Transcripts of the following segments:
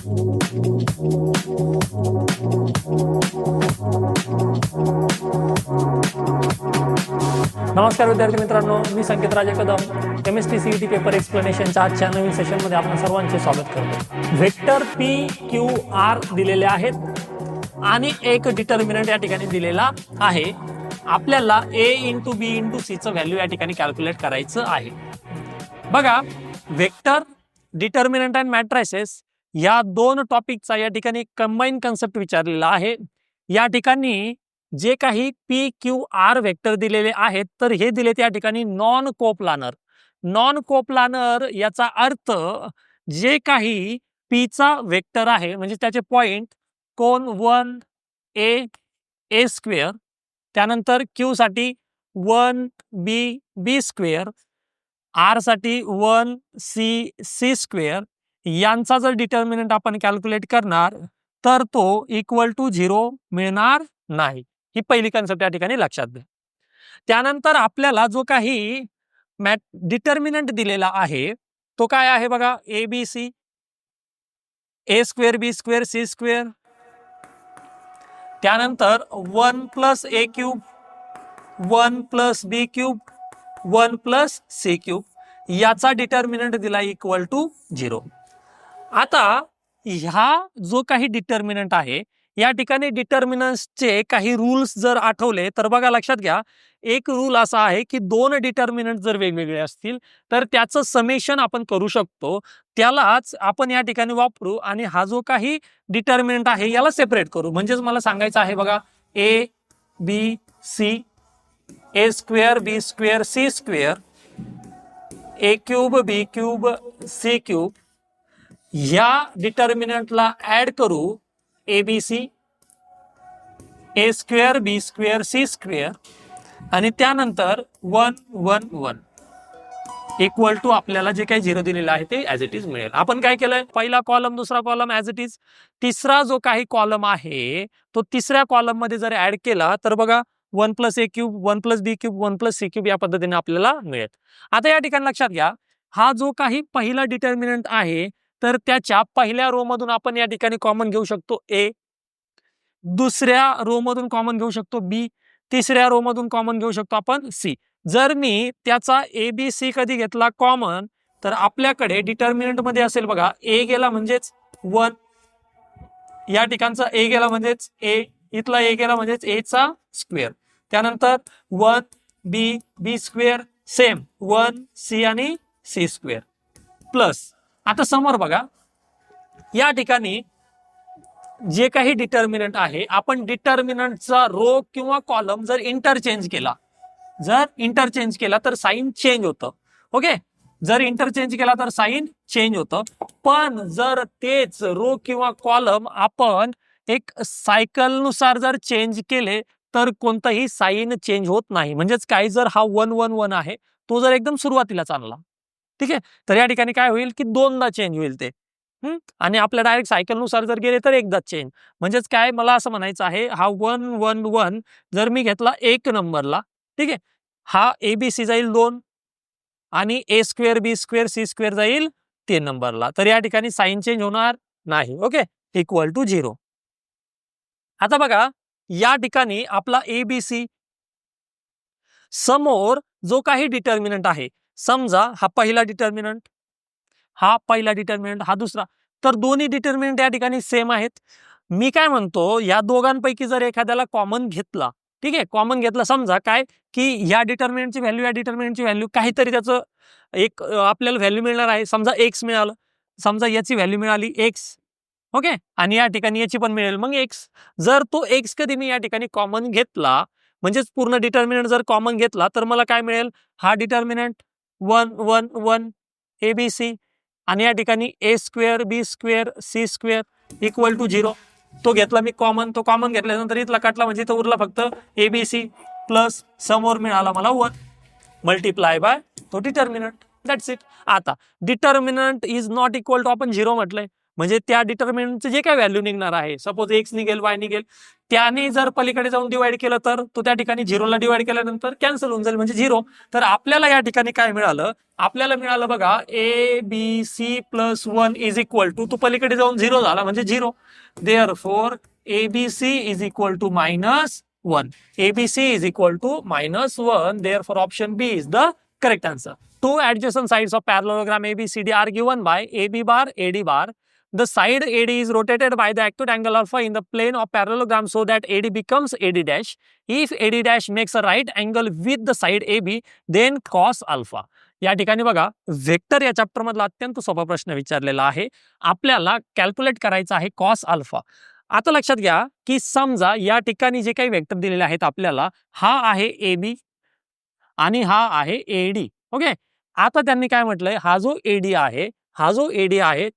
नमस्कार विद्यार्थी मित्रांनो, मी संकेत राजे कदम केमिस्ट्री सीईटी पेपर एक्सप्लेनेशनच्या आजच्या नवीन सेशनमध्ये आपण सर्वांचे स्वागत करतो। वेक्टर पी क्यू आर दिलेले आहेत आणि एक डिटर्मिनंट या ठिकाणी दिलेला आहे। आपल्याला a into B into C चं व्हॅल्यू या ठिकाणी कॅल्क्युलेट करायचं आहे। बघा, वेक्टर, डिटर्मिनंट आणि मॅट्रिसेस या दोन टॉपिकचा या ठिकाणी कंबाईन कन्सेप्ट विचारलेला आहे। या ठिकाणी जे काही पी क्यू आर वेक्टर दिलेले आहेत तर हे दिलेत या ठिकाणी नॉन कोप्लानर। नॉन कोप्लानर याचा अर्थ जे काही पी चा वेक्टर आहे म्हणजे त्याचे पॉइंट कोण 1 ए स्क्वेअर, त्यानंतर क्यू साठी 1 बी स्क्वेअर, आर साठी 1 सी स्क्वेअर, यांचा जर डिटर्मिनंट आपण कॅल्क्युलेट करणार तर तो इक्वल टू 0 मिळणार नाही। ही पहिली कन्सेप्ट या ठिकाणी लक्षात घ्या। त्यानंतर आपल्याला जो काही डिटर्मिनंट दिलेला आहे तो काय आहे बघा, A B C, A square B square C square, त्यानंतर 1 plus A cube, 1 plus B cube, 1 plus C cube, याचा डिटर्मिनंट दिला इक्वल टू 0। आता ह्या जो काही डिटर्मिनंट आहे या ठिकाणी डिटर्मिनंट्सचे काही रूल्स जर आठवले तर बघा लक्षात घ्या, एक रूल असा आहे की दोन डिटर्मिनंट जर वेगवेगळे असतील तर त्याचं समेशन आपण करू शकतो, त्यालाच आपण या ठिकाणी वापरू आणि हा जो काही डिटर्मिनंट आहे याला सेपरेट करू। म्हणजेच मला सांगायचं आहे बघा, A B C, A square B square C square, A cube B cube C cube, या डिटर्मिनंटला ऍड करू A B C, A square B square C square आणि त्यानंतर 1 1 1 इक्वल टू आपल्याला जे काही 0 दिलेलं आहे ते ऍज इट इज मिळेल। आपण काय केलंय, पहिला कॉलम दुसरा कॉलम ऍज इट इज, तिसरा जो काही कॉलम आहे तो तिसऱ्या कॉलम मध्ये जर ऍड केला तर बघा 1 plus A cube, 1 plus B cube, 1 plus C cube या पद्धतीने आपल्याला मिळेल। आता या ठिकाणी लक्षात घ्या, हा जो काही पहिला डिटर्मिनंट आहे तर त्याच्या पहिल्या रो मधून आपण या ठिकाणी कॉमन घेऊ शकतो ए, दुसऱ्या रो मधून कॉमन घेऊ शकतो बी, तिसऱ्या रो मधून कॉमन घेऊ शकतो आपण सी। जर मी त्याचा ए बी सी कधी घेतला कॉमन तर आपल्याकडे डिटर्मिनंट मध्ये असेल बघा, ए गेला म्हणजेच 1, या ठिकाणचा ए गेला म्हणजेच ए, इथला ए गेला म्हणजेच ए चा स्क्वेअर, त्यानंतर 1 बी स्क्वेअर सेम 1 सी आणि सी स्क्वेअर प्लस, आता समोर बघा या ठिकाणी जे काही डिटर्मिनंट आहे आपण डिटर्मिनंटचा रो किंवा कॉलम जर इंटरचेंज केला तर साइन चेंज होतं। ओके, जर इंटरचेंज केला तर साइन चेंज होतं, पण जर तेच रो किंवा कॉलम आपण एक सायकल नुसार जर चेंज केले तर कोणताही साइन चेंज होत नाही। म्हणजेच काय, जर हा 1 1 1 आहे तो जर एकदम सुरुवातीला चालला, ठीक आहे, तर या ठिकाणी काय होईल की दोनदा चेंज होईल ते, आणि आपल्या डायरेक्ट सायकल नुसार जर गेले तर एकदा चेंज। म्हणजेच काय, मला असं म्हणायचं आहे, हा 1 1 1 जर मी घेतला 1 नंबरला, ठीक आहे, हा ए बी सी जाईल 2 आणि ए square B square C square जाईल 3 नंबरला, तर या ठिकाणी साइन चेंज होणार नाही। Okay, equal to 0। आता बघा या ठिकाणी आपला ए बी सी समोर जो काही डिटर्मिनंट आहे, समजा हा पहिला डिटर्मिनंट, हा दुसरा, तर दोन्ही डिटर्मिनंट या ठिकाणी सेम आहेत। मी काय म्हणतो, या दोघांपैकी जर एखाद्याला कॉमन घेतला, ठीक आहे, कॉमन घेतला, समजा काय की या डिटर्मिनंटची व्हॅल्यू या डिटर्मिनंटची व्हॅल्यू काहीतरी त्याचं एक आपल्याला व्हॅल्यू मिळणार आहे, समजा एक्स मिळालं, समजा याची व्हॅल्यू मिळाली एक्स, ओके, आणि या ठिकाणी याची पण मिळेल मग एक्स। जर तो एक्स कधी मी या ठिकाणी कॉमन घेतला, म्हणजेच पूर्ण डिटर्मिनंट जर कॉमन घेतला तर मला काय मिळेल, हा डिटर्मिनंट 1 1 1 ए बी सी आणि या ठिकाणी A square B square C square equal to 0, तो घेतला मी कॉमन, तो कॉमन घेतल्यानंतर इथला काटला म्हणजे तो उरला फक्त ए बी सी प्लस समोर मिळाला मला 1 मल्टिप्लाय बाय तो डिटर्मिनंट, दॅट्स इट। आता determinant is not equal to आपण 0 म्हटलंय, म्हणजे त्या डिटर्मिनंटचं जे काय व्हॅल्यू निघणार आहे, सपोज एक्स निघेल, वाय निघेल, त्याने जर पलीकडे जाऊन डिवाइड केलं तर तो त्या ठिकाणी झिरोला डिवाइड केल्यानंतर कॅन्सल होऊन जाईल, म्हणजे झिरो. तर आपल्याला या ठिकाणी काय मिळालं, आपल्याला मिळालं बघा ABC+1 इज इक्वल टू, तो पलीकडे जाऊन झिरो झाला म्हणजे zero. Therefore ABC is equal to -1. ABC is equal to -1. Therefore, option B is the correct answer. Two adjacent sides of parallelogram ABCD are given by AB bar, AD bar. The side AD is rotated by the acute angle alpha in the plane of parallelogram so that AD becomes AD dash. If AD dash makes a right angle with the side AB, then cos alpha. या ठिकाणी बघा, vector या chapter मधला अत्यंत सोपा प्रश्न विचारलेला आहे. आपल्याला कॅल्क्युलेट करायचा आहे कॉस अल्फा. आता लक्षात घ्या की समजा या ठिकाणी जे काही वेक्टर दिलेले आहेत आपल्याला, हा आहे AB आणि हा आहे AD. ओके, आता त्यांनी काय म्हटलंय, हा जो AD आहे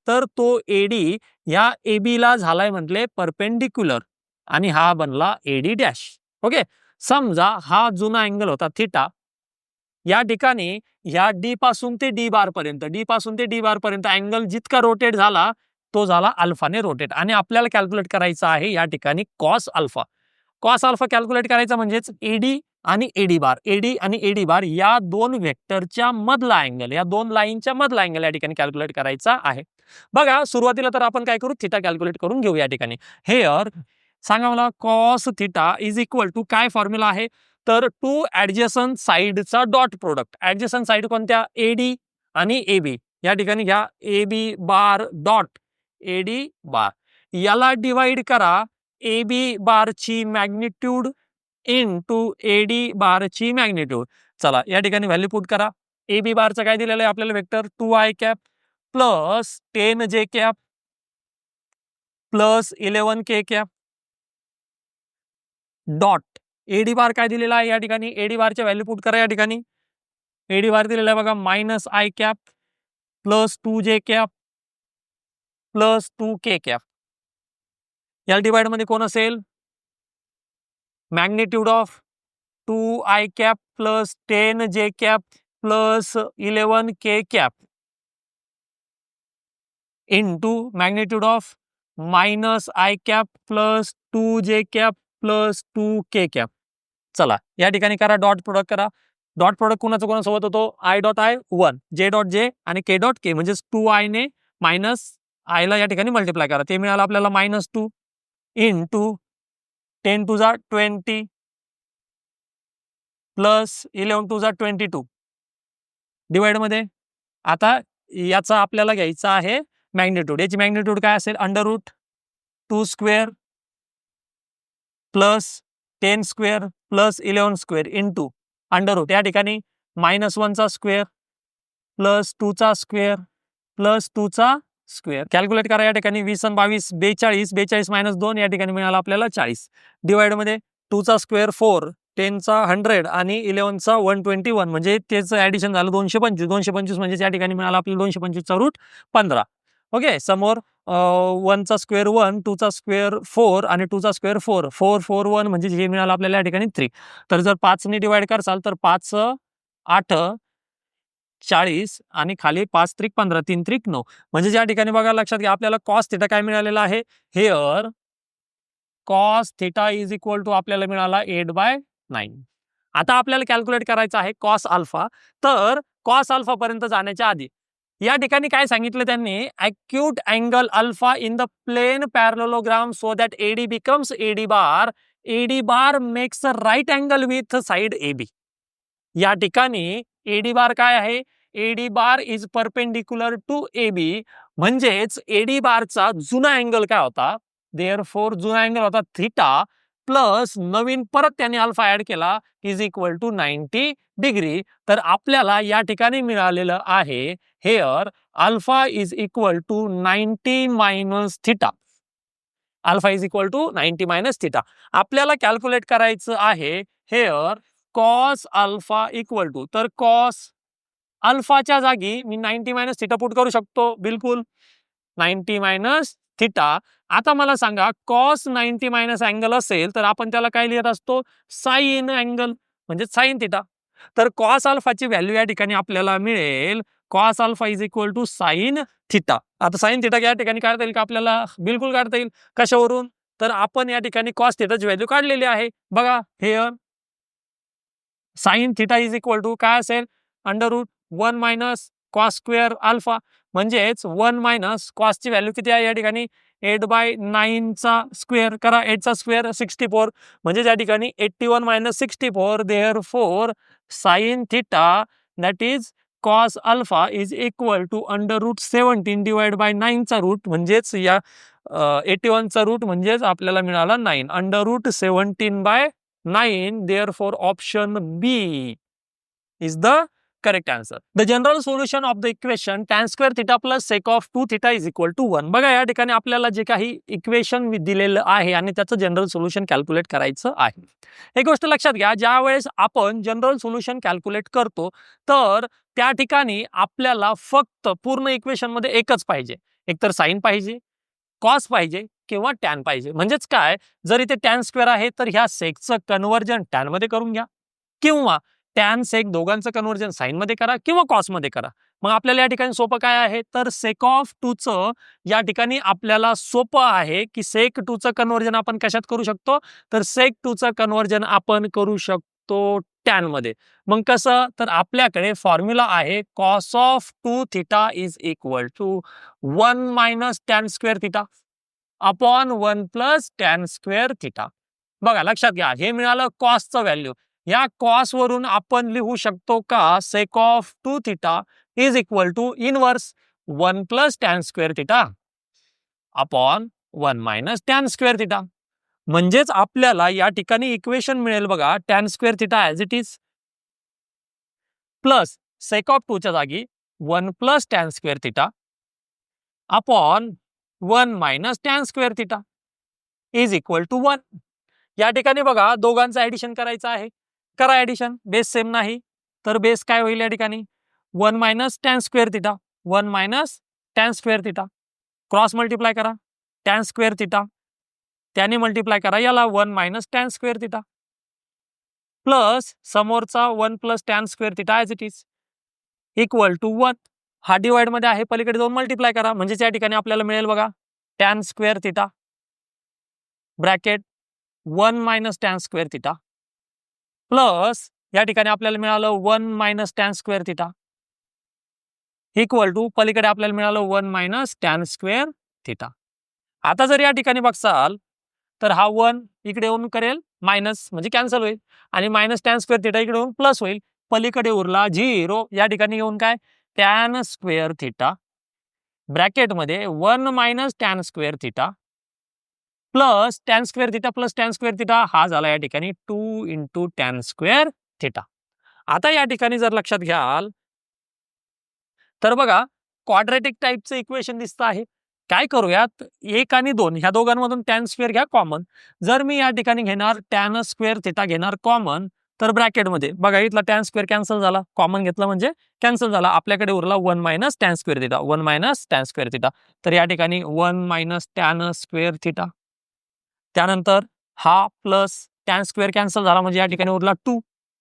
तर तो AD या AB ला झालाय म्हटले परपेंडिक्युलर आणि हा बनला AD डॅश. ओके, समजा हा जुना अँगल होता थिटा, या ठिकाणी या डी पासून ते डी बार पर्यंत अँगल जितका रोटेट झाला तो झाला अल्फाने रोटेट, आणि आपल्याला कॅल्क्युलेट करायचा आहे या ठिकाणी cos alpha. Cos alpha calculate करायचा म्हणजेच एडी आणि एडी बार या दोन वेक्टरच्या मधला अँगल, या दोन लाईनच्या मधला अँगल या ठिकाणी कॅल्क्युलेट करायचा आहे. बघा, सुरुवातीला तर आपण काय करू, थिटा कॅल्क्युलेट करून घेऊ. या ठिकाणी हेअर सांगा मला, cos theta is equal to काय फॉर्म्युला आहे, तर टू ऍडजसंट साइडचा डॉट प्रोडक्ट. ऍडजसंट साइड कोणत्या, एडी आणि एबी. या ठिकाणी घ्या AB bar dot AD bar, याला डिवाइड करा एबी बारची मॅग्निट्यूड इनटू एडी बारची मॅग्निट्यूड. चला या ठिकाणी व्हॅल्यू पुट करा. एबी बारचं काय दिलेलं आहे आपल्याला vector 2i cap plus 10j cap plus 11k cap dot AD bar काय दिलेला आहे या ठिकाणी, एडी बारच्या व्हॅल्यू पुट करा. या ठिकाणी एडी बार दिलेला आहे बघा -i cap plus 2j cap plus 2k cap. या डिवाइड मध्ये कोण असेल, magnitude of 2i cap plus 10j cap plus 11k cap into magnitude of -i cap plus 2j cap plus 2k cap. चला या ठिकाणी करा डॉट प्रोडक्ट करा. Dot product कोणाचा कोणासोबत होतो, i dot i 1, j dot j आणि k dot k, म्हणजे 2i ने मायनस i ला या ठिकाणी मल्टिप्लाय करा. ते मिळालं आपल्याला -2 इनटू 10 टू जा 20 प्लस 11 टू जा 22 डिवाइड मध्ये. आता याचा आपल्याला घ्यायचा आहे मॅग्निट्यूड. याची मॅग्निट्यूड काय असेल, √2 square plus 10 square plus 11 square into √. या ठिकाणी -1 चा स्क्वेअर प्लस 2 चा स्क्वेअर प्लस 2 चा स्क्वेअर. कॅल्क्युलेट करा. या ठिकाणी 20 आणि 22 42, 42 - 2 या ठिकाणी मिळाला आपल्याला 40. डिवाइड मध्ये 2 चा स्क्वेअर 4, 10 चा 100 आणि 11 चा 121, म्हणजे त्याचं ऍडिशन झालं 225. 225 म्हणजे या ठिकाणी मिळाला आपल्याला 225 चा रूट 15. ओके, समोर 1 चा स्क्वेअर 1, 2 चा स्क्वेअर 4 आणि 2 चा स्क्वेअर 4, 4 4 1 म्हणजे हे मिळालं आपल्याला या ठिकाणी 3. तर जर 5 ने डिवाइड करसाल तर 5 8 40 आणि खाली 5 त्रिक 15, 3 त्रिक 9, म्हणजे या ठिकाणी बघा लक्षात घ्या आपल्याला कॉस थिटा काय मिळालेला आहे, here cos theta is equal to आपल्याला मिळाला 8/9. आता आपल्याला कॅल्क्युलेट करायचं आहे कॉस अल्फा. तर कॉस अल्फा पर्यंत जाण्याच्या आधी या ठिकाणी काय सांगितलं त्यांनी, acute angle alpha in the plane parallelogram so that AD becomes AD bar makes a right angle with side AB. या ठिकाणी एडी बार काय आहे, AD bar is perpendicular to AB, म्हणजेच एडी बारचा जुना अँगल काय होता, देअरफॉर जुना अँगल होता थिटा प्लस नवीन परत त्याने अल्फा ऍड केला इज इक्वल टू 90 डिग्री. तर आपल्याला या ठिकाणी मिळालेलं आहे here alpha is equal to 90 minus theta. Alpha is equal to 90 minus theta. आपल्याला कॅल्क्युलेट करायचं आहे here cos alpha equal to, तर कॉस अल्फाच्या जागी मी 90 मायनस थिटा पुट करू शकतो, बिलकुल 90 मायनस थिटा. आता मला सांगा कॉस 90 मायनस अँगल असेल तर आपण त्याला काय लिहित असतो, साइन अँगल म्हणजे साइन थिटा. तर कॉस अल्फाची व्हॅल्यू या ठिकाणी आपल्याला मिळेल cos alpha is equal to sine theta. आता साइन थिटा या ठिकाणी काढता येईल का आपल्याला? बिलकुल काढता येईल. कशावरून? तर आपण या ठिकाणी कॉस थिटाची व्हॅल्यू काढलेली आहे. बघा हे sine theta is equal to काय असेल? Under root 1 minus cos square alpha, म्हणजेच 1 मायनस कॉसची व्हॅल्यू किती आहे या ठिकाणी? 8/9 चा स्क्वेअर करा, 8 चा स्क्वेअर 64, म्हणजे या ठिकाणी 81 minus 64, therefore sine theta that is cos alpha is equal to under root 17 divide by 9 चा रूट, म्हणजेच या 81 चा रूट म्हणजेच आपल्याला मिळाला 9, under route 17/9, therefore option B is the correct answer. The general solution of the equation tan square theta plus sec of 2 theta is equal to 1. बघा या ठिकाणी आपल्याला जे काही इक्वेशन दिलेलं आहे आणि त्याचं जनरल सोल्युशन कॅल्क्युलेट करायचं आहे. एक गोष्ट लक्षात घ्या, ज्या वेळेस आपण जनरल सोल्युशन कॅल्क्युलेट करतो तर त्या ठिकाणी आपल्याला फक्त पूर्ण इक्वेशन मध्ये एकच पाहिजे, एकतर साइन पाहिजे, कॉस पाहिजे किंवा टॅन पाहिजे. म्हणजेच काय, जर इथे टॅन स्क्वेअर आहे तर ह्या सेकचं कन्व्हर्जन टॅन मध्ये करून घ्या, किंवा टॅन सेक दोघांचं कन्व्हर्जन साइन मध्ये करा किंवा कॉस मध्ये करा. मग आपल्याला या ठिकाणी सोपं काय आहे, तर सेक ऑफ 2 चं या ठिकाणी आपल्याला सोपं आहे की सेक 2 चं कन्व्हर्जन आपण कशात करू शकतो, तर सेक 2 चं कन्व्हर्जन आपण करू शकतो टॅन मध्ये. मग कसं, तर आपल्याकडे फॉर्म्युला आहे cos of 2 theta is equal to 1 minus tan square theta upon 1 plus tan square theta. बघा लक्षात घ्या, हे मिळालं कॉसचं व्हॅल्यू. या कॉस वरून आपण लिहू शकतो का sec of 2 theta is equal to inverse 1 plus tan square theta upon 1 minus tan square theta. म्हणजेच आपल्याला या ठिकाणी इक्वेशन मिळेल बघा, tan square theta as it is plus sec of 2 च्या जागी 1 plus tan square theta upon 1 minus tan square theta is equal to 1. या ठिकाणी बघा दोघांचं ऍडिशन करायचं आहे, करा ऍडिशन. बेस सेम नाही तर बेस काय होईल या ठिकाणी? 1 minus tan square theta, 1 minus tan square theta, cross multiply करा टॅन स्क्वेअर थिटा, त्याने मल्टिप्लाय करा याला 1 minus tan square theta, plus समोरचा 1 plus tan square theta as it is equal to 1. हा डिवाइड मध्ये आहे, पलीकडे जाऊन मल्टिप्लाय करा, म्हणजेच या ठिकाणी आपल्याला मिळेल बघा tan square theta bracket 1 minus tan square theta plus या ठिकाणी आपल्याला मिळालं 1 minus tan square theta equal to पलीकडे आपल्याला मिळालं 1 मायनस टॅन स्क्वेअर थिटा. आता जर या ठिकाणी बघसाल तर हा 1 इकडे येऊन करेल मायनस, म्हणजे कॅन्सल होईल, आणि मायनस टॅन स्क्वेअर थिटा इकडे येऊन प्लस होईल, पलीकडे उरला 0, या ठिकाणी येऊन काय टॅन स्क्वेअर थिटा ब्रॅकेट मध्ये 1 minus tan square theta plus tan square theta plus tan square theta, हा झाला या ठिकाणी 2 इंटू टॅन स्क्वेअर थिटा. आता या ठिकाणी जर लक्षात घ्याल तर बघा क्वाड्रॅटिक टाईपचं इक्वेशन दिसतं आहे. काय करूयात, 1 आणि 2 ह्या दोघांमधून टॅन स्क्वेअर घ्या कॉमन. जर मी या ठिकाणी घेणार टॅन स्क्वेअर थिटा घेणार कॉमन, तर ब्रॅकेट मध्ये बघा इथला टॅन स्क्वेअर कॅन्सल झाला, कॉमन घेतला म्हणजे कॅन्सल झाला, आपल्याकडे उरला 1 minus tan square theta, 1 minus tan square theta. तर या ठिकाणी 1 मायनस टॅन स्क्वेअर थिटा, त्यानंतर हा प्लस टॅन स्क्वेअर कॅन्सल झाला म्हणजे या ठिकाणी उरला 2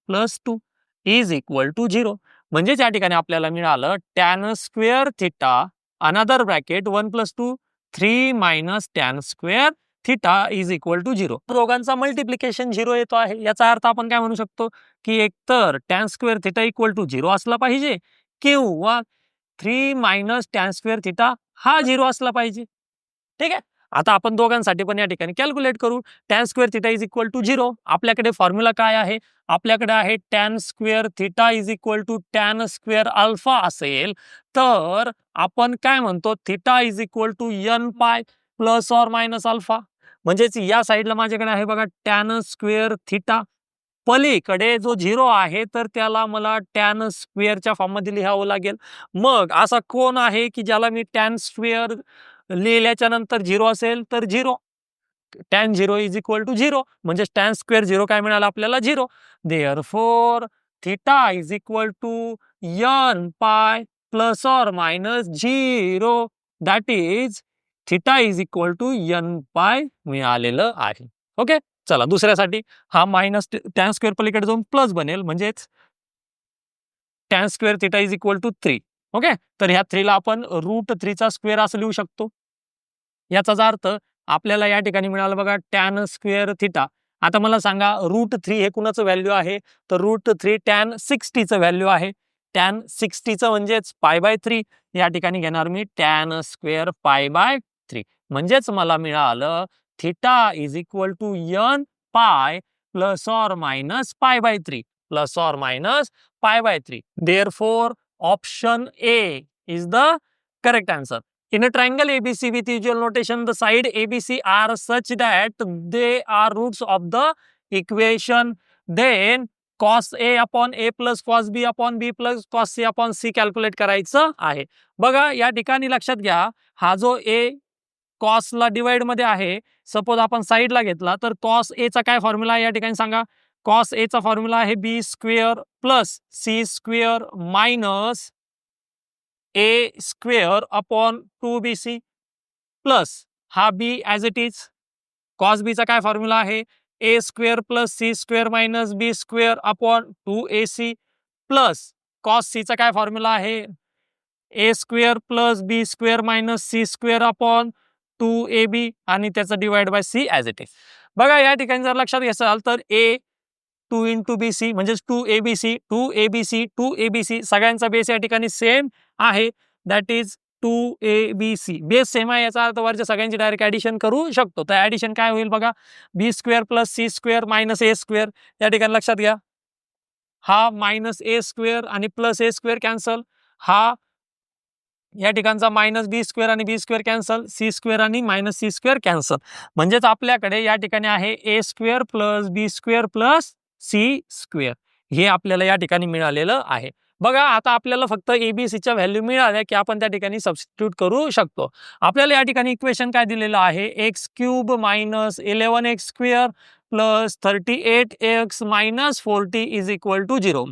प्लस 2 इज इक्वल टू 0. म्हणजेच या ठिकाणी आपल्याला मिळालं tan square theta another bracket 1 plus 2 3 minus tan square theta is equal to 0. दोघांचा मल्टिप्लिकेशन 0 येतो आहे, याचा अर्थ आपण काय म्हणू शकतो की एकतर tan square theta equal to 0 असला पाहिजे किंवा 3 मायनस टॅन स्क्वेअर थिटा हा 0 असला पाहिजे. ठीक आहे, आता आपण दोघांसाठी पण या ठिकाणी कॅल्क्युलेट करू. Tan square theta is equal to 0. आपल्याकडे फॉर्म्युला काय आहे, आपल्याकडे आहे tan square theta is equal to tan square alpha असेल तर आपण काय म्हणतो, theta is equal to N pi plus or minus alpha. म्हणजेच या साईडला माझ्याकडे आहे बघा टॅन स्क्वेअर थिटा, पलीकडे जो 0 आहे तर त्याला मला टॅन स्क्वेअरच्या फॉर्ममध्ये लिहावं लागेल. मग असा कोण आहे की ज्याला मी टॅन स्क्वेअर लिहिल्याच्या नंतर 0 असेल तर 0, टॅन 0 इज इक्वल टू 0, म्हणजे टॅन स्क्वेअर 0 काय मिळालं आपल्याला 0. Therefore theta is equal to N pi plus or minus 0, that is theta is equal to N pi मिळालेलं आहे. ओके, चला दुसऱ्यासाठी हा मायनस टॅन स्क्वेअर पलीकडे जाऊन प्लस बनेल, म्हणजेच tan square theta is equal to 3. Okay, तर ह्या 3 ला आपण √3चा स्क्वेअर असं लिहू शकतो. याचा अर्थ आपल्याला या ठिकाणी मिळालं बघा टॅन स्क्वेअर थिटा. आता मला सांगा √3 हे कुणाचं व्हॅल्यू आहे, तर √3 टॅन 60चं व्हॅल्यू आहे. टॅन 60चं म्हणजेच π/3. या ठिकाणी घेणार मी टॅन स्क्वेअर π/3. म्हणजेच मला मिळालं theta is equal to n pi plus or minus π/3 plus or minus π/3. Therefore, option A is the correct answer. In a triangle ABC with usual notation, the side ABC are such that they are roots of the equation. Then cos A upon A plus cos B upon B plus cos C upon C calculate करायचं आहे. बघा या ठिकाणी लक्षात घ्या, हा जो A कॉसला divide मध्ये आहे, सपोज आपण साईडला घेतला तर कॉस ए चा काय फॉर्म्युला आहे या ठिकाणी सांगा. कॉस ए चा फॉर्म्युला आहे B square plus C square minus A square upon 2bc plus हा B as it is. Cos B चा काय फॉर्म्युला आहे A square plus C square minus B square upon 2ac plus cos C चा काय formula आहे A square plus B square minus C square upon 2ab आणि त्याचा divide by C as it is. बघा या ठिकाणी जर लक्षात घ्याल तर ए 2 इंटू बी सी म्हणजे 2abc सगळ्यांचा बेस या ठिकाणी सेम आहे, that is 2abc. Base same आहे याचा अर्थ वरच्या सगळ्यांची डायरेक्ट ॲडिशन करू शकतो. तर ॲडिशन काय होईल बघा, B square plus C square minus A square. या ठिकाणी लक्षात घ्या हा मायनस ए स्क्वेअर आणि प्लस ए स्क्वेअर कॅन्सल, हा या ठिकाणचा मायनस बी स्क्वेअर आणि B square cancel, C square आणि मायनस सी स्क्वेअर कॅन्सल. म्हणजेच आपल्याकडे या ठिकाणी आहे A square plus B square plus C square. हे आपल्याला या ठिकाणी मिळालेलं आहे. बघा आता आपल्याला फक्त एबीसीच्या व्हॅल्यू मिळाल्या की आपण त्या ठिकाणी सबस्टिट्यूट करू शकतो. आपल्याला या ठिकाणी इक्वेशन काय दिलेलं आहे, X cube minus 11x square plus 38x minus 40 is equal to 0.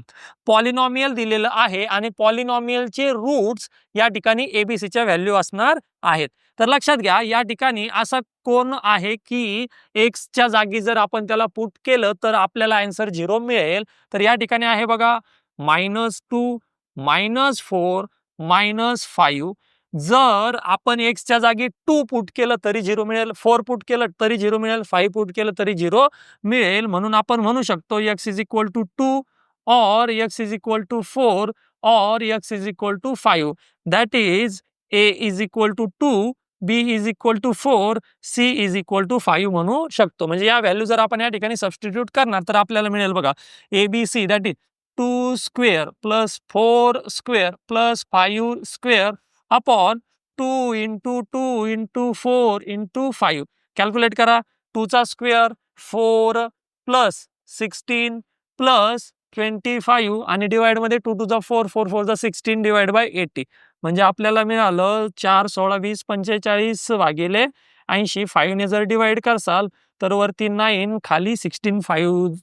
Polynomial दिलेलं आहे आणि पॉलिनॉमियलचे रूट्स या ठिकाणी एबीसीच्या व्हॅल्यू असणार आहेत. तर लक्षात घ्या या ठिकाणी असा कोण आहे की एक्सच्या जागी जर आपण त्याला पुट केलं तर आपल्याला आन्सर 0 मिळेल. तर या ठिकाणी आहे बघा -2 -4 -5. जर आपण एक्सच्या जागी 2 पुट केलं तरी 0 मिळेल, 4 पुट केलं तरी 0 मिळेल, 5 पुट केलं तरी 0 मिळेल. म्हणून आपण म्हणू शकतो x is equal to 2 or x is equal to 4 or x is equal to 5. That is A is equal to 2, B is equal to 4, C is equal to 5 म्हणू शकतो. म्हणजे या व्हॅल्यू जर आपण या ठिकाणी सबस्टिट्यूट करणार तर आपल्याला मिळेल बघा ABC that is 2 square plus 4 square plus 5 square upon 2 into 2 into 4 into 5. Calculate करा 2 चा स्क्वेअर 4 प्लस 16 प्लस 25 आणि डिवाइड मध्ये 2 टू 4 4 4 16 डिवाइड बाय 80. म्हणजे आपल्याला मिळालं 4 16 20 45 भागिले 80. 5 ने जर डिवाइड करसाल तर वरती 9 खाली 16 5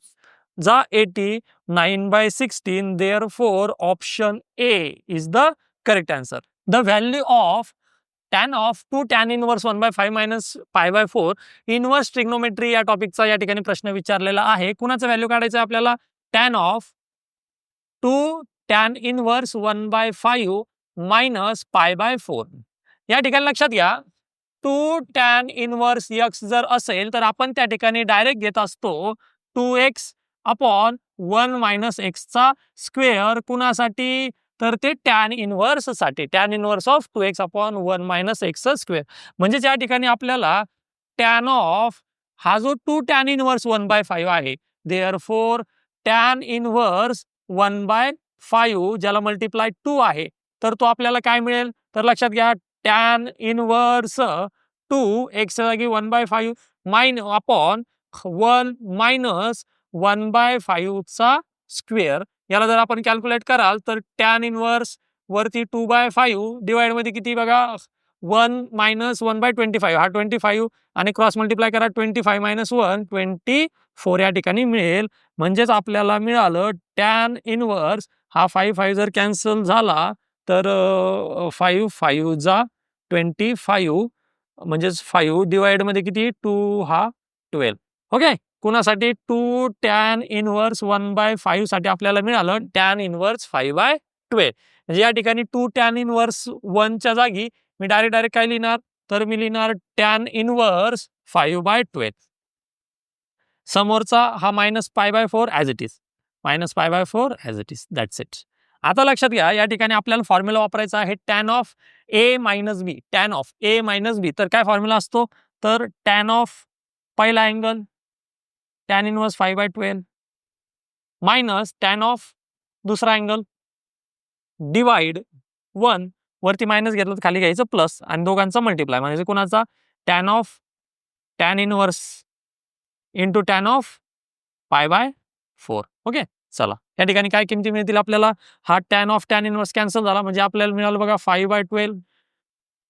जा 80 9/16. Therefore option A is the correct answer. The value of tan of 2 tan inverse 1/5 minus π/4 inverse trigonometry या टॉपिकचा या ठिकाणी प्रश्न विचारलेला आहे. कुणाचं व्हॅल्यू काढायचं आहे आपल्याला, tan of 2 tan inverse 1/5 minus π/4. या ठिकाणी लक्षात घ्या 2 tan inverse x जर असेल तर आपण त्या ठिकाणी डायरेक्ट घेत असतो 2x अपॉन 1 मायनस x चा स्क्वेअर. कुणासाठी, तर ते टॅन इनवर्स साठी, tan inverse of 2x upon 1 minus x square. म्हणजे या ठिकाणी आपल्याला टॅन ऑफ हा जो 2 टॅन इनवर्स 1/5 आहे, देअरफॉर टॅन इनवर्स 1/5 ज्याला मल्टिप्लाय 2 आहे तर तो आपल्याला काय मिळेल, तर लक्षात घ्या टॅन इनवर्स 2 x च्या जागी 1/5 अपॉन 1 मायनस 1/5 चा स्क्वेअर. याला जर आपण कॅल्क्युलेट कराल तर टॅन इनवर्स वरती 2/5 डिवाइड मध्ये किती बघा 1 मायनस 1/25 हा 25 आणि क्रॉस मल्टिप्लाय करा 25 मायनस 1 24 या ठिकाणी मिळेल. म्हणजेच आपल्याला मिळालं टॅन इनवर्स हा 5 5 जर कॅन्सल झाला तर 5 5 जा 25 म्हणजेच 5 डिवाइड मध्ये किती 2 हा 12. ओके, कुणासाठी 2 tan इनवर्स 1/5 साठी आपल्याला मिळालं tan इनवर्स 5/12. म्हणजे या ठिकाणी 2 tan इनवर्स 1च्या जागी मी डायरेक्ट काय लिहिणार, तर मी लिहिणार tan इनवर्स 5/12. समोरचा हा -π/4 as it is, -π/4 as it is, that's it. आता लक्षात घ्या, या ठिकाणी आपल्याला फॉर्म्युला वापरायचा आहे tan of a minus B. tan of a minus B, तर काय फॉर्म्युला असतो, तर tan ऑफ पहिला angle tan inverse 5/12 minus tan of दुसरा अँगल डिवाइड 1, वरती मायनस घेतलं तर खाली घ्यायचं प्लस आणि दोघांचा मल्टिप्लाय, म्हणजे कोणाचा tan of tan inverse into tan of π/4. Okay, चला या ठिकाणी काय किमती मिळतील आपल्याला, हा tan of tan inverse cancel झाला, म्हणजे आपल्याला मिळालं बघा 5/12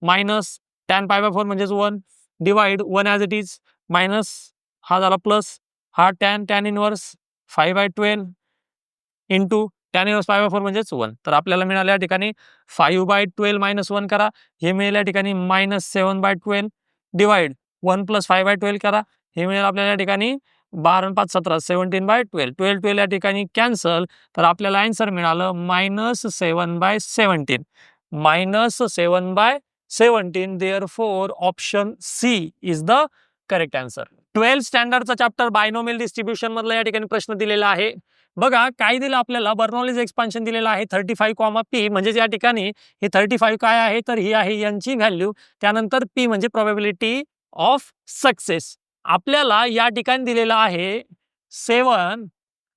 मायनस tan π/4 म्हणजेच 1 divide 1 as it is minus हा झाला प्लस हा tan inverse 5/12 into tan inverse 5/4 म्हणजेच 1. तर आपल्याला मिळालं या ठिकाणी 5/12 मायनस 1 करा, हे मिळेल या ठिकाणी -7/12 डिवाइड 1 प्लस 5/12 करा, हे मिळेल आपल्याला या ठिकाणी 12 आणि 5 17, 17/12. 12 या ठिकाणी कॅन्सल, तर आपल्याला आन्सर मिळालं -7/17. -7/17. Therefore option C is the correct answer. 12 स्टँडर्डचा चॅप्टर बायनॉमियल डिस्ट्रीब्युशन मधला या ठिकाणी प्रश्न दिलेला आहे. बघा काय दिलं आपल्याला, बर्नॉलीज एक्सपान्शन दिलेलं आहे 35, p, म्हणजे या ठिकाणी हे 35 काय आहे, तर ही आहे यांची व्हॅल्यू, त्यानंतर p म्हणजे प्रोबॅबिलिटी ऑफ सक्सेस. आपल्याला या ठिकाणी दिलेला आहे 7,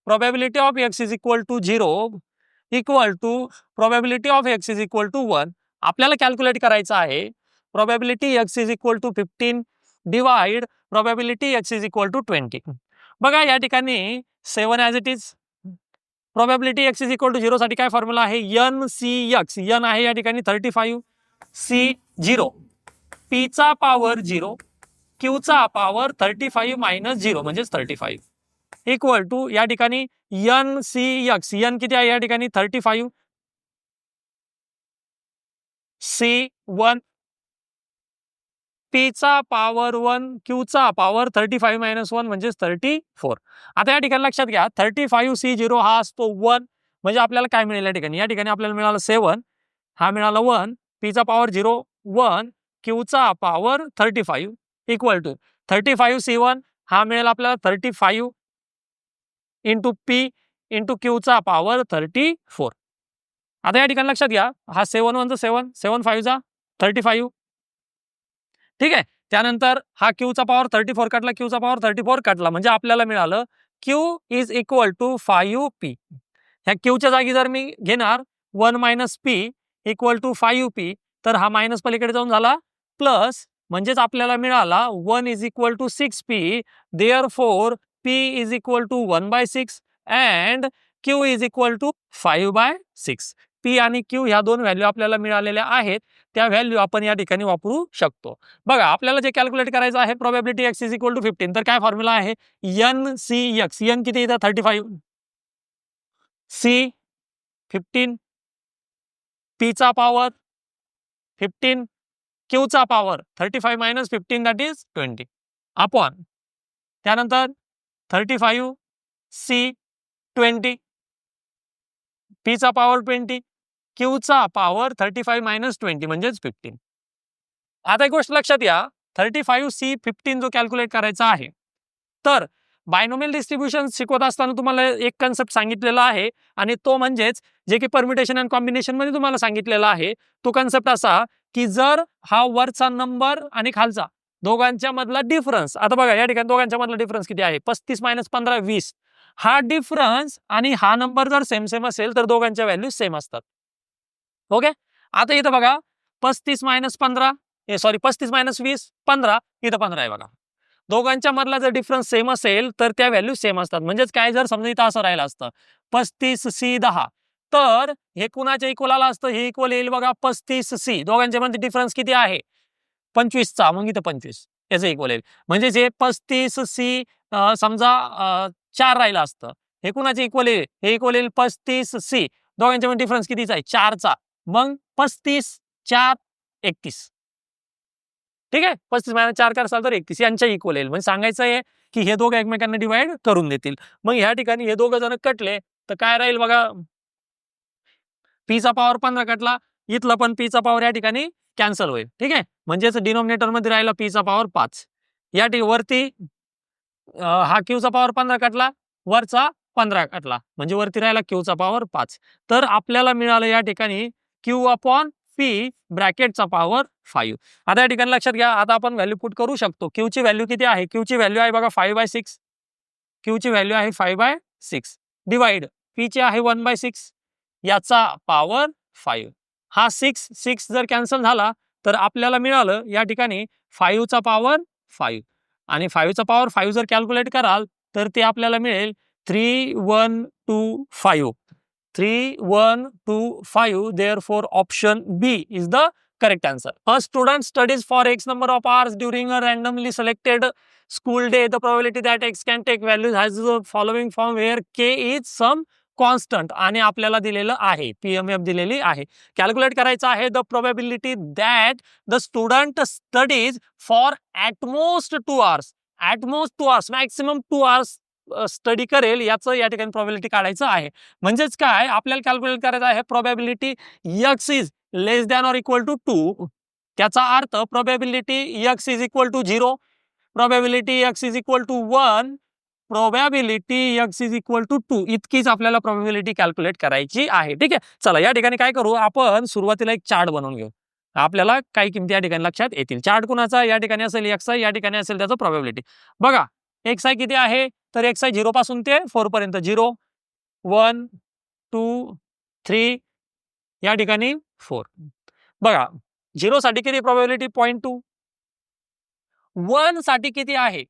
probability of x is equal to 0 equal to probability of x is equal to 1. आपल्याला कॅल्क्युलेट करायचं आहे probability x is equal to 15 divide probability x is equal to 20. बघा या ठिकाणी 7 as it is, probability x is equal to 0 साठी काय formula आहे, NCX. n आहे या ठिकाणी 35, C 0, p चा पॉवर 0, q चा पॉवर 35 मायनस 0 म्हणजेच 35 इक्वल टू या ठिकाणी NCX. n किती आहे या ठिकाणी 35, C1, p चा पॉवर 1, q चा पॉवर 35 मायनस 1 म्हणजेच 34. आता या ठिकाणी लक्षात घ्या 35 C0 हा असतो 1, म्हणजे आपल्याला काय मिळेल या ठिकाणी आपल्याला मिळालं 7, हा मिळाला 1, p चा पॉवर 0 1, q चा पॉवर 35 इक्वल टू 35 C1 हा मिळेल आपल्याला 35 इंटू p इंटू q चा पॉवर 34. आता या ठिकाणी लक्षात घ्या, हा 7 1 7, 7 5 जा 35, ठीक आहे. त्यानंतर हा q चा पॉवर 34 काढला, q चा पॉवर 34 काढला, म्हणजे आपल्याला मिळालं q is equal to 5p. ह्या q च्या जागी जर मी घेणार 1 minus p equal to 5p, तर हा मायनस पलीकडे जाऊन झाला प्लस, म्हणजेच आपल्याला मिळाला 1 is equal to 6p. Therefore p is equal to 1/6 and q is equal to 5/6. p आणि q ह्या दोन व्हॅल्यू आपल्याला मिळालेल्या आहेत, त्या व्हॅल्यू आपण या ठिकाणी वापरू शकतो. बघा आपल्याला जे कॅल्क्युलेट करायचं आहे probability x is equal to 15, तर काय फॉर्म्युला आहे NCX. n किती येतं 35, C 15, p चा पॉवर 15, q चा power 35 minus 15 that is 20 upon त्यानंतर 35 C 20, p चा पॉवर 20, q चा पॉवर 35 मायनस 20 म्हणजेच 15. आता एक गोष्ट लक्षात या 35 C 15 जो कॅल्क्युलेट करायचा आहे, तर बायनॉमियल डिस्ट्रीब्युशन शिकवत असताना तुम्हाला एक कन्सेप्ट सांगितलेला आहे, आणि तो म्हणजेच जे की परम्युटेशन अँड कॉम्बिनेशन मध्ये तुम्हाला सांगितलेला आहे, तो कन्सेप्ट असा की जर हा वरचा नंबर आणि खालचा दोघांच्या मधला डिफरन्स, आता बघा या ठिकाणी दोघांच्या मधला डिफरन्स किती आहे 35 मायनस 15 20, हा डिफरन्स आणि हा नंबर जर सेम सेम असेल तर दोघांच्या व्हॅल्यू सेम असतात. ओके, आता इथं बघा 35 मायनस 15 35 मायनस 20 15, इथं 15 आहे बघा. दोघांच्या मधला जर डिफरन्स सेम असेल तर त्या व्हॅल्यू सेम असतात. म्हणजेच काय, जर समजा इथं असं राहिलं असतं 35 C 10, तर हे कुणाच्या इक्वल आला असतं, हे इक्वल येईल बघा 35 C. दोघांच्या मध्ये डिफरन्स किती आहे 25 चा, मग इथं 25 याचं इक्वल येईल. म्हणजे जे 35 C समजा 4 राहिलं असतं, हे कुणाचे इक्वल येईल, हे इक्वल येईल 35 C. दोघांच्या मध्ये डिफरन्स कितीचा आहे 4 चा, मग 35 4 31. ठीक आहे, 35 - 4 कराल तर 31 यांच्या इक्वल येईल. म्हणजे सांगायचं आहे की हे दोघं एकमेकांना डिवाइड करून देतील. मग ह्या ठिकाणी हे दोघं जण कटले तर काय राहील बघा, p चा पॉवर 15 कटला, इथला पण p चा पॉवर या ठिकाणी कॅन्सल होईल. ठीक आहे, म्हणजेच डिनॉमिनेटर मध्ये राहिला p चा पॉवर 5. या ठिकाणी वरती हा q चा पॉवर 15 कटला, वरचा 15 कटला, म्हणजे वरती राहिला q चा पॉवर 5. तर आपल्याला मिळालं या ठिकाणी q/p ब्रॅकेटचा पॉवर 5. आता या ठिकाणी लक्षात घ्या, आता आपण व्हॅल्यू पुट करू शकतो. q ची व्हॅल्यू किती आहे? q ची व्हॅल्यू आहे बघा 5/6. q ची व्हॅल्यू आहे 5/6 डिवाइड p ची आहे 1/6 याचा पॉवर 5. हा 6 जर कॅन्सल झाला तर आपल्याला मिळालं या ठिकाणी 5 चा पॉवर 5 आणि 5 चा पॉवर 5 जर कॅल्क्युलेट कराल तर ते आपल्याला मिळेल 3125. 3125. Therefore, option B is the correct answer. A student studies for X number of hours during a randomly selected school day. The probability that X can take values has the following form where K is some constant आणि आपल्याला दिलेलं आहे, PMF दिलेली आहे. Calculate करायचं आहे the probability that the student studies for at most 2 hours. At most 2 hours, maximum 2 hours study करेल याचं या ठिकाणी प्रोबॅबिलिटी काढायचं आहे. म्हणजेच काय आपल्याला कॅल्क्युलेट करायचं आहे probability x is less than or equal to 2. त्याचा अर्थ probability x is equal to 0, probability x is equal to 1, probability x is equal to 2 इतकीच आपल्याला प्रोबॅबिलिटी कॅल्क्युलेट करायची आहे. ठीक आहे, चला या ठिकाणी काय करू, आपण सुरुवातीला एक चार्ट बनवून घेऊ. आपल्याला काही किमती या ठिकाणी लक्षात येतील. चार्ट कुणाचा, या ठिकाणी असेल x, या ठिकाणी असेल त्याचं प्रोबॅबिलिटी. बघा xi किती आहे, तर xi 0 पासून ते 4 पर्यंत 0, 1, 2, 3, या ठिकाणी 4. बघा 0 साठी किती प्रोबॅबिलिटी 0.2, 1 साठी किती आहे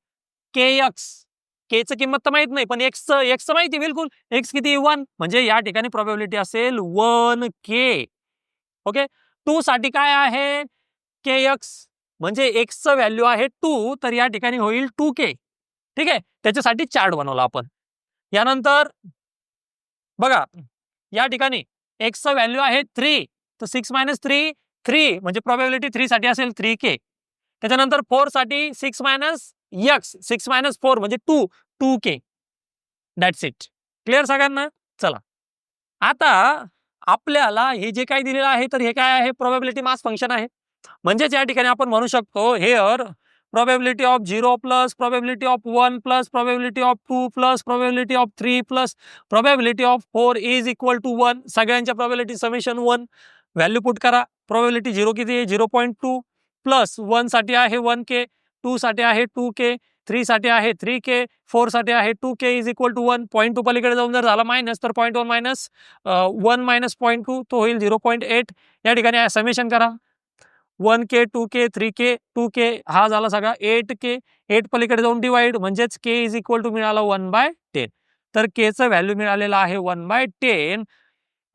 kx. k ची किंमत तर माहित नाही पण x माहिती बिलकुल, x किती 1, म्हणजे या ठिकाणी प्रोबॅबिलिटी असेल 1k. ओके, 2 साठी काय आहे kx, म्हणजे x चं व्हॅल्यू आहे 2, तर या ठिकाणी होईल 2k. ठीक आहे, त्याच्यासाठी चार्ट बनवला आपण. यानंतर बघा या ठिकाणी x चं व्हॅल्यू आहे 3, तर 6 - 3 3, म्हणजे प्रोबॅबिलिटी 3 साठी असेल 3k. त्याच्यानंतर 4 साठी 6 - x, 6 - 4 म्हणजे 2k. That's it. क्लिअर सगळ्यांना? चला आता आपल्याला हे जे काही दिलेलं आहे तर हे काय आहे, प्रोबॅबिलिटी मास फंक्शन आहे. म्हणजेच या ठिकाणी आपण म्हणू शकतो hair probability of 0 plus probability of 1 plus probability of 2 plus probability of 3 plus probability of 4 is equal to 1. सगळ्यांच्या probability summation 1. व्हॅल्यू पुट करा. probability 0 किती आहे 0.2 प्लस 1 साठी आहे 1k, 2 साठी आहे 2k, 3 साठी आहे 3k, 4 साठी आहे 2k is equal to 1. 0.2 पलीकडे जाऊन जर झाला मायनस तर 0.1 मायनस 1 मायनस 0.2 तो होईल 0.8. या ठिकाणी समेशन करा. 1k, 2k, 3k, 2k हा झाला सगळा 8k. 8 पलीकडे जाऊन डिवाइड, म्हणजेच k इज इक्वल टू मिळाला 1/10. तर k चं व्हॅल्यू मिळालेलं आहे 1/10.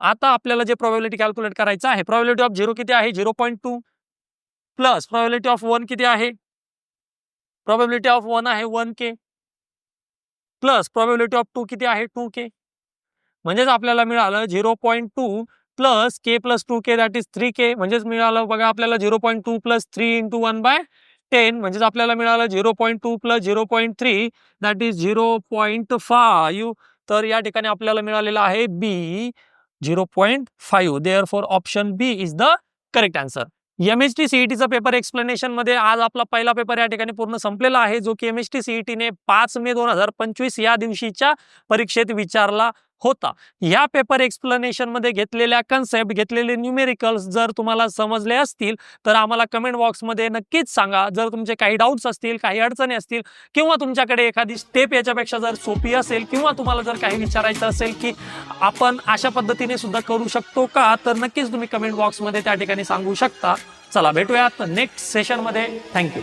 आता आपल्याला जे प्रोबॅबिलिटी कॅल्क्युलेट करायचं आहे, प्रोबॅबिलिटी ऑफ 0 किती आहे 0.2 प्लस प्रोबॅबिलिटी ऑफ 1 किती आहे, प्रोबॅबिलिटी ऑफ 1 आहे 1k प्लस प्रोबॅबिलिटी ऑफ 2 किती आहे 2k. म्हणजेच आपल्याला मिळालं 0.2 plus k plus 2k that is 3k. म्हणजेच मिळालं बघा आपल्याला 0.2 प्लस 3 इंटू 1/10, म्हणजेच आपल्याला मिळालं 0.2 प्लस 0.3 दॅट इज 0.5. तर या ठिकाणी आपल्याला मिळालेलं आहे B 0.5. Therefore option B is the correct answer. MHT CETचा पेपर एक्सप्लेनेशन मध्ये आज आपला पहिला पेपर या ठिकाणी पूर्ण संपलेला आहे, जो की MHT CET ने 5 मे 2025 या दिवशीच्या परीक्षेत विचारला होता. या पेपर एक्सप्लेनेशन मध्ये घेतलेल्या कन्सेप्ट, घेतलेले न्यूमेरिकल्स जर तुम्हाला समजले असतील तर आम्हाला कमेंट बॉक्समध्ये नक्कीच सांगा. जर तुमचे काही डाऊट्स असतील, काही अडचणी असतील किंवा तुमच्याकडे एखादी स्टेप याच्यापेक्षा जर सोपी असेल किंवा तुम्हाला जर काही विचारायचं असेल की आपण अशा पद्धतीने सुद्धा करू शकतो का, तर नक्कीच तुम्ही कमेंट बॉक्समध्ये त्या ठिकाणी सांगू शकता. चला भेटूयात नेक्स्ट सेशन मध्ये. थँक्यू.